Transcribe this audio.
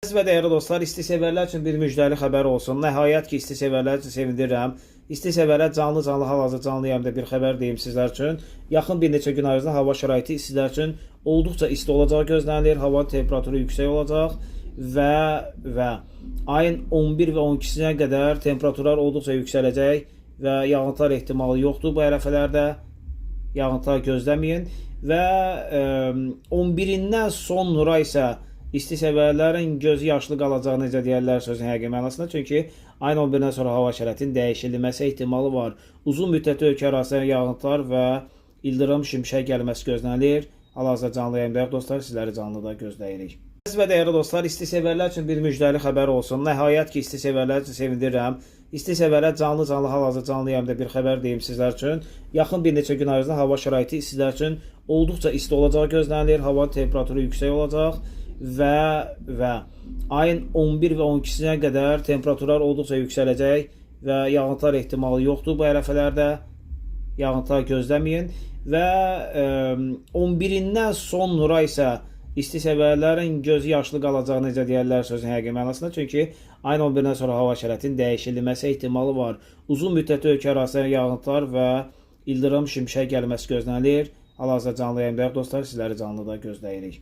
Əziz və dəyərli dostlar, istisevərlər üçün bir müjdəli xəbər olsun. Nəhayət ki, istisevərlər üçün sevindirirəm. İstisevərlər canlı hal-hazırda canlı yayımda bir xəbər deyim sizlər üçün. Yaxın bir neçə gün ərzində hava şəraiti sizlər üçün olduqca isti olacağı gözlənilir. Hava temperaturu yüksək olacaq və ayın 11 və 12-sinə qədər temperaturlar olduqca yüksələcək və yağıntılar ehtimalı yoxdur bu ərəfələrdə. Yağıntılar gözləməyin və 11-dən sonra isə istisevərlərin gözü yaşlı qalacağını necə deyərlər sözün həqiqi mənasında. Çünki ayın 11-dən sonra hava şəraitinin dəyişilməsi ehtimalı var. Uzun müddətli ölkə ərazisində yağıntılar və ildırım şimşək gəlməsi gözlənilir. Hal-hazırda canlı yayımdayıq dostlar, sizləri canlıda gözləyirik. Əziz və dəyərli dostlar, istisevərlər üçün bir müjdəli xəbər olsun. Nəhayət ki, istisevərlər üçün sevindirirəm. İstisevərlər canlı hal-hazırda canlı yayımda bir xəbər deyim sizlər üçün. Yaxın bir neçə gün ərzində hava şəraiti sizlər üçün olduqca isti olacağı gözlənilir. Hava temperaturu yüksək olacaq və ayın 11 və 12-sinə qədər temperaturlar olduqca yüksələcək və yağıntılar ehtimalı yoxdur bu ərəfələrdə. Yağıntılar gözləməyin və 11-dən sonra isə istisevərlərin gözü yaşlı qalacağını necə deyərlər sözün həqiqi mənasında. Çünki ayın 11-dən sonra hava şəraitinin dəyişilməsi ehtimalı var. Uzun müddətli ölkə ərazisində yağıntılar və ildırım şimşək gəlməsi gözlənilir. Hal-hazırda canlı yayımdayıq dostlar, sizləri canlıda gözləyirik.